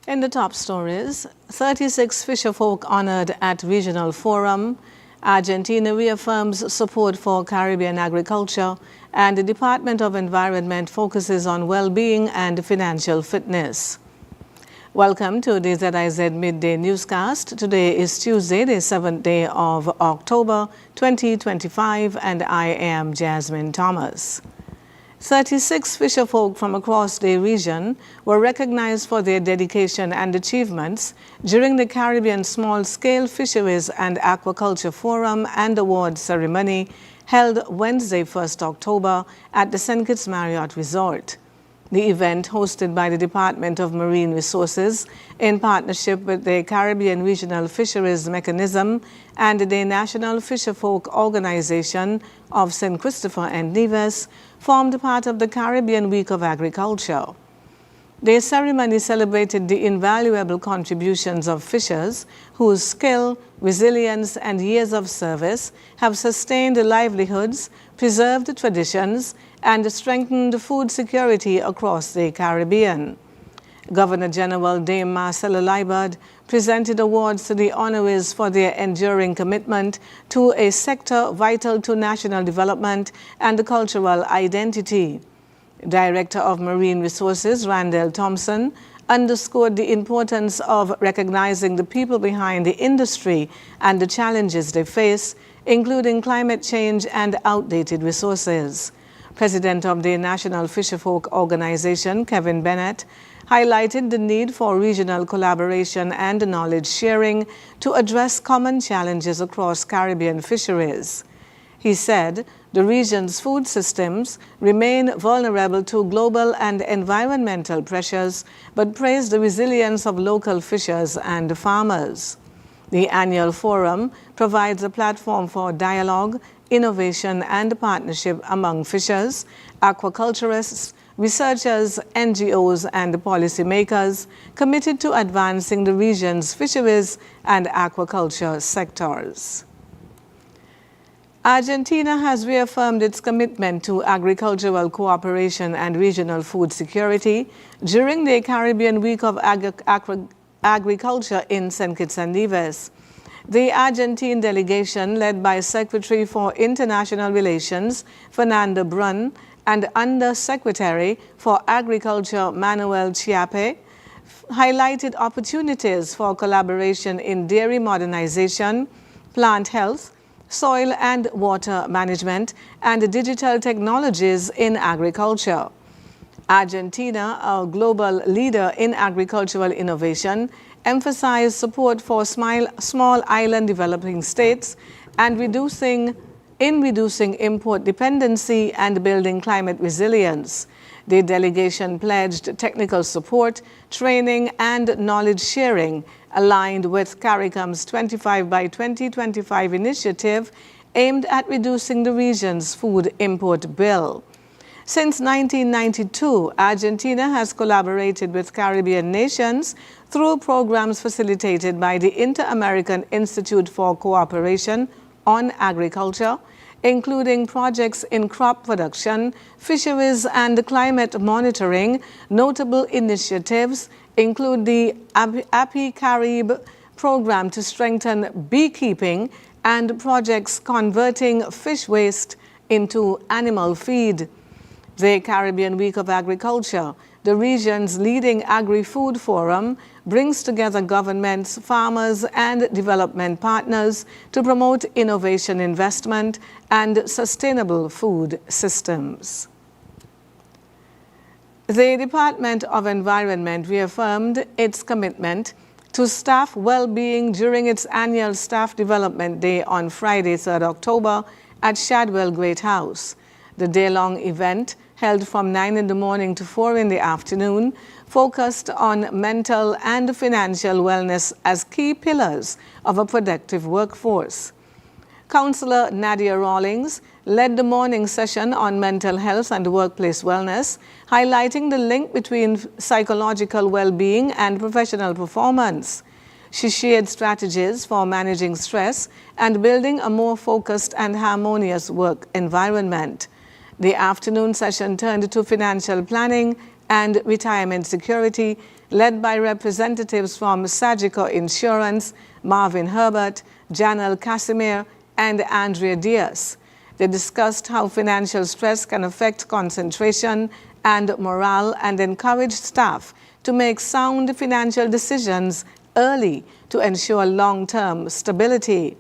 In the top stories, 36 fisherfolk honored at Regional Forum, Argentina reaffirms support for Caribbean agriculture, and the Department of Environment focuses on well-being and financial fitness. Welcome to the ZIZ Midday newscast. Today is Tuesday, the 7th day of October 2025, and I am Jasmine Thomas. 36 fisherfolk from across the region were recognized for their dedication and achievements during the Caribbean Small-Scale Fisheries and Aquaculture Forum and Awards ceremony held Wednesday, 1st October at the St. Kitts Marriott Resort. The event, hosted by the Department of Marine Resources in partnership with the Caribbean Regional Fisheries Mechanism and the National Fisherfolk Organization of St. Christopher and Nevis, formed part of the Caribbean Week of Agriculture. The ceremony celebrated the invaluable contributions of fishers whose skill, resilience, and years of service have sustained livelihoods, preserved traditions, and strengthened food security across the Caribbean. Governor General Dame Marcella Liebert presented awards to the honorees for their enduring commitment to a sector vital to national development and cultural identity. Director of Marine Resources Randall Thompson underscored the importance of recognizing the people behind the industry and the challenges they face, including climate change and outdated resources. President of the National Fisherfolk Organization, Kevin Bennett, highlighted the need for regional collaboration and knowledge sharing to address common challenges across Caribbean fisheries. He said the region's food systems remain vulnerable to global and environmental pressures, but praised the resilience of local fishers and farmers. The annual forum provides a platform for dialogue, innovation, and partnership among fishers, aquaculturists, researchers, NGOs, and policymakers committed to advancing the region's fisheries and aquaculture sectors. Argentina has reaffirmed its commitment to agricultural cooperation and regional food security during the Caribbean Week of Agriculture in St. Kitts and Nevis. The Argentine delegation, led by Secretary for International Relations Fernando Brun and Under-Secretary for Agriculture Manuel Chiappe, highlighted opportunities for collaboration in dairy modernization, plant health, soil and water management, and digital technologies in agriculture. Argentina, a global leader in agricultural innovation, emphasized support for small island developing states and reducing import dependency and building climate resilience. The delegation pledged technical support, training, and knowledge sharing aligned with CARICOM's 25 by 2025 initiative aimed at reducing the region's food import bill. Since 1992, Argentina has collaborated with Caribbean nations through programs facilitated by the Inter-American Institute for Cooperation on Agriculture, including projects in crop production, fisheries, and climate monitoring. Notable initiatives include the API-Carib program to strengthen beekeeping and projects converting fish waste into animal feed. The Caribbean Week of Agriculture, the region's leading agri-food forum, brings together governments, farmers, and development partners to promote innovation, investment, and sustainable food systems. The Department of Environment reaffirmed its commitment to staff well-being during its annual Staff Development Day on Friday, 3rd October at Shadwell Great House. The day-long event, held from 9 in the morning to 4 in the afternoon, focused on mental and financial wellness as key pillars of a productive workforce. Councillor Nadia Rawlings led the morning session on mental health and workplace wellness, highlighting the link between psychological well-being and professional performance. She shared strategies for managing stress and building a more focused and harmonious work environment. The afternoon session turned to financial planning and retirement security led by representatives from Sagicor Insurance, Marvin Herbert, Janelle Casimir, and Andrea Diaz. They discussed how financial stress can affect concentration and morale and encouraged staff to make sound financial decisions early to ensure long-term stability.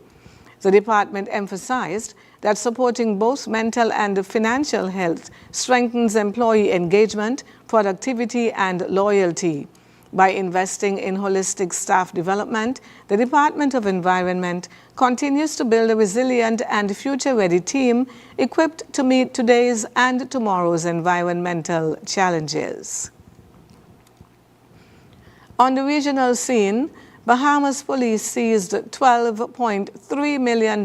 The department emphasized that supporting both mental and financial health strengthens employee engagement, productivity, and loyalty. By investing in holistic staff development, the Department of Environment continues to build a resilient and future-ready team equipped to meet today's and tomorrow's environmental challenges. On the regional scene, Bahamas police seized $12.3 million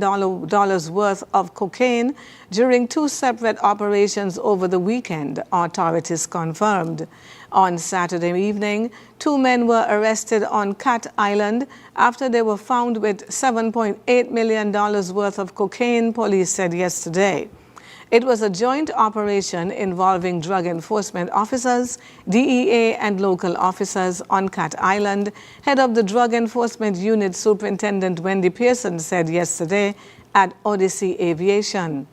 worth of cocaine during two separate operations over the weekend, authorities confirmed. On Saturday evening, two men were arrested on Cat Island after they were found with $7.8 million worth of cocaine, police said yesterday. It was a joint operation involving drug enforcement officers, DEA, and local officers on Cat Island, head of the Drug Enforcement Unit Superintendent Wendy Pearson said yesterday at Odyssey Aviation.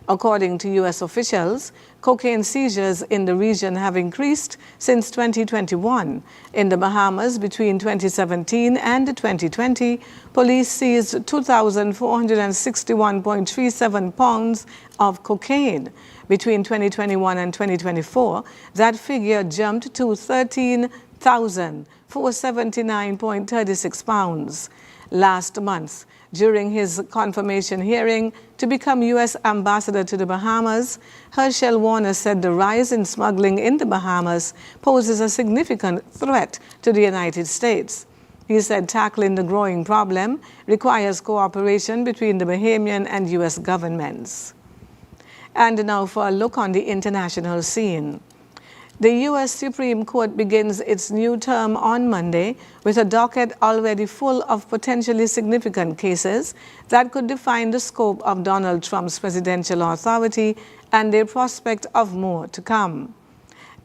According to U.S. officials, cocaine seizures in the region have increased since 2021. In the Bahamas, between 2017 and 2020, police seized 2,461.37 pounds of cocaine. Between 2021 and 2024, that figure jumped to 13,479.36 pounds. Last month, during his confirmation hearing to become U.S. ambassador to the Bahamas, Herschel Warner said the rise in smuggling in the Bahamas poses a significant threat to the United States. He said tackling the growing problem requires cooperation between the Bahamian and U.S. governments. And now for a look on the international scene. The U.S. Supreme Court begins its new term on Monday with a docket already full of potentially significant cases that could define the scope of Donald Trump's presidential authority and the prospect of more to come.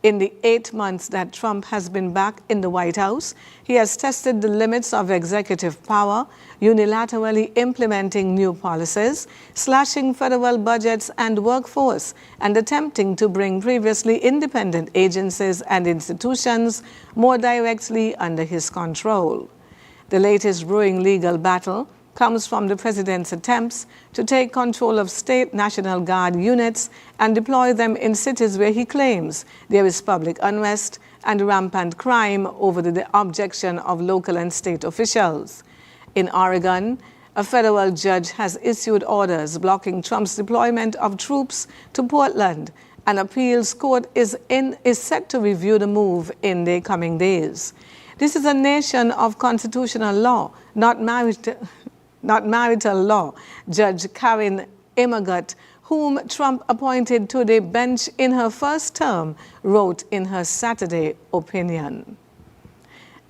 In the 8 months that Trump has been back in the White House, he has tested the limits of executive power, unilaterally implementing new policies, slashing federal budgets and workforce, and attempting to bring previously independent agencies and institutions more directly under his control. The latest brewing legal battle comes from the president's attempts to take control of state National Guard units and deploy them in cities where he claims there is public unrest and rampant crime over the objection of local and state officials. In Oregon, a federal judge has issued orders blocking Trump's deployment of troops to Portland. An appeals court is set to review the move in the coming days. This is a nation of constitutional law, not marital law, Judge Karen Immergut, whom Trump appointed to the bench in her first term, wrote in her Saturday opinion.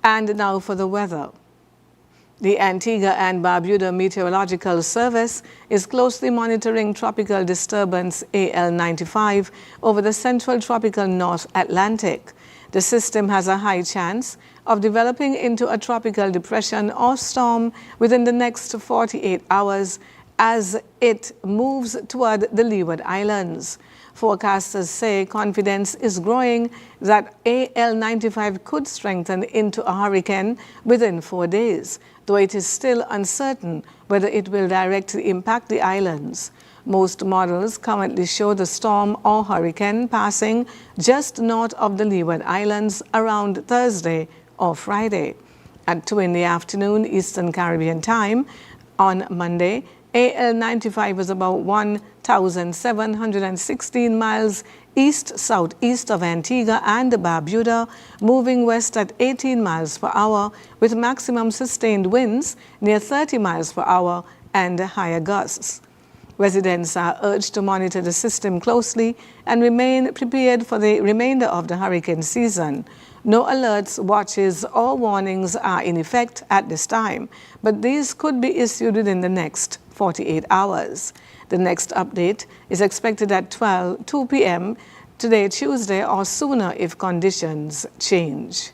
And now for the weather. The Antigua and Barbuda Meteorological Service is closely monitoring tropical disturbance AL95 over the central tropical North Atlantic. The system has a high chance of developing into a tropical depression or storm within the next 48 hours as it moves toward the Leeward Islands. Forecasters say confidence is growing that AL95 could strengthen into a hurricane within 4 days, though it is still uncertain whether it will directly impact the islands. Most models currently show the storm or hurricane passing just north of the Leeward Islands around Thursday or Friday. At 2 in the afternoon Eastern Caribbean time on Monday, AL95 was about 1,716 miles east-southeast of Antigua and Barbuda, moving west at 18 miles per hour with maximum sustained winds near 30 miles per hour and higher gusts. Residents are urged to monitor the system closely and remain prepared for the remainder of the hurricane season. No alerts, watches, or warnings are in effect at this time, but these could be issued within the next 48 hours. The next update is expected at 2 p.m. today, Tuesday, or sooner if conditions change.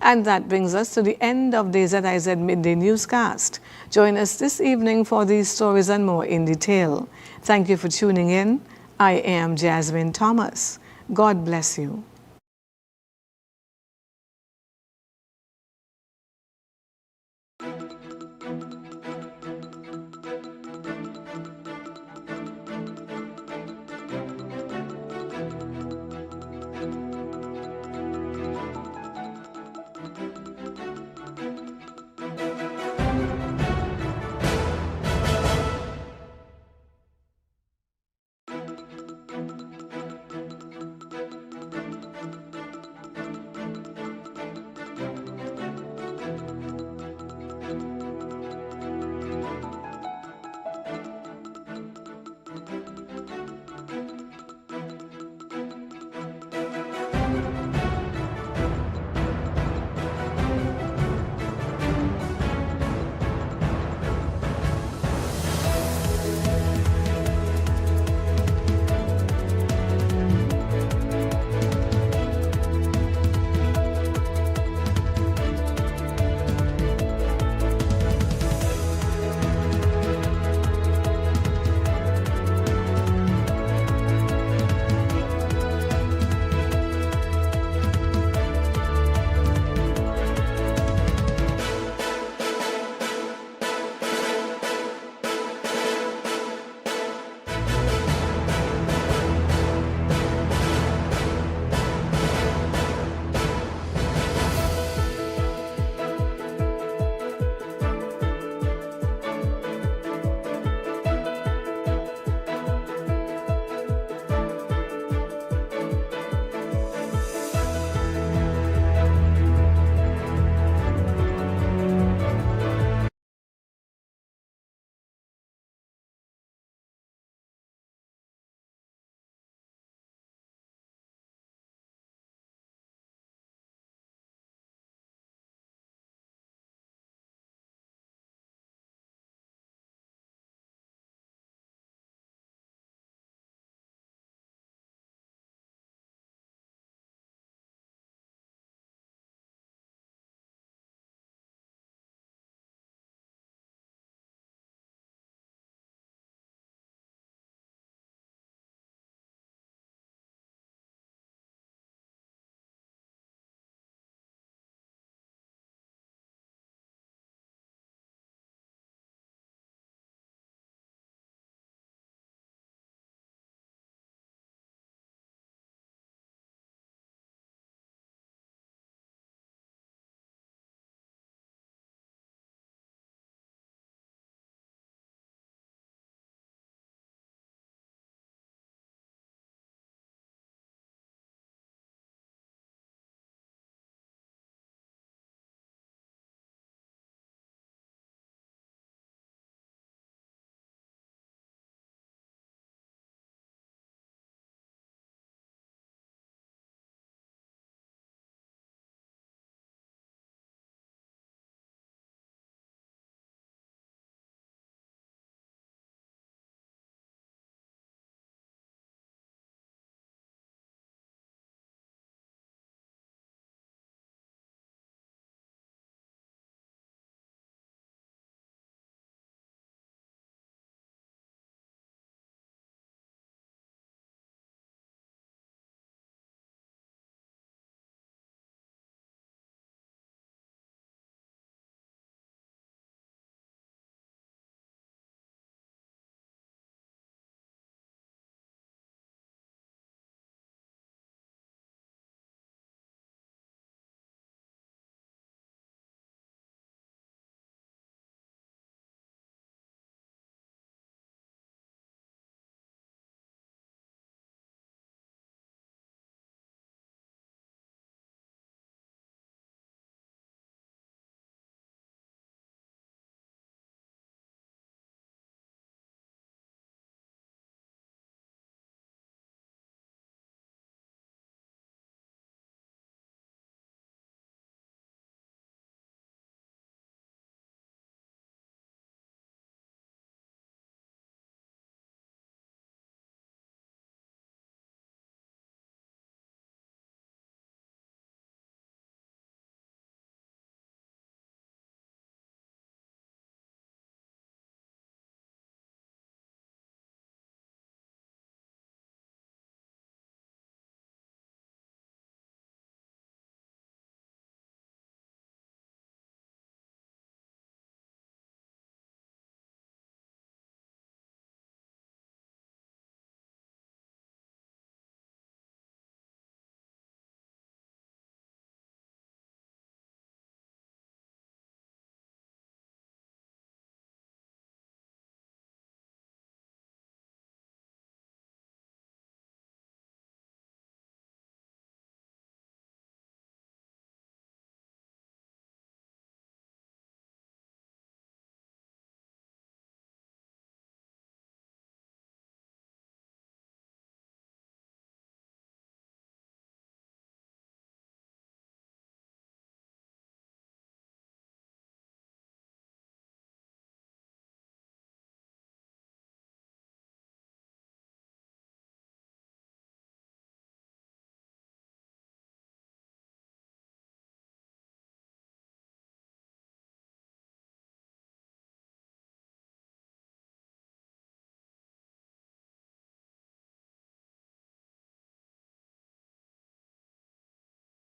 And that brings us to the end of the ZIZ Midday Newscast. Join us this evening for these stories and more in detail. Thank you for tuning in. I am Jasmine Thomas. God bless you.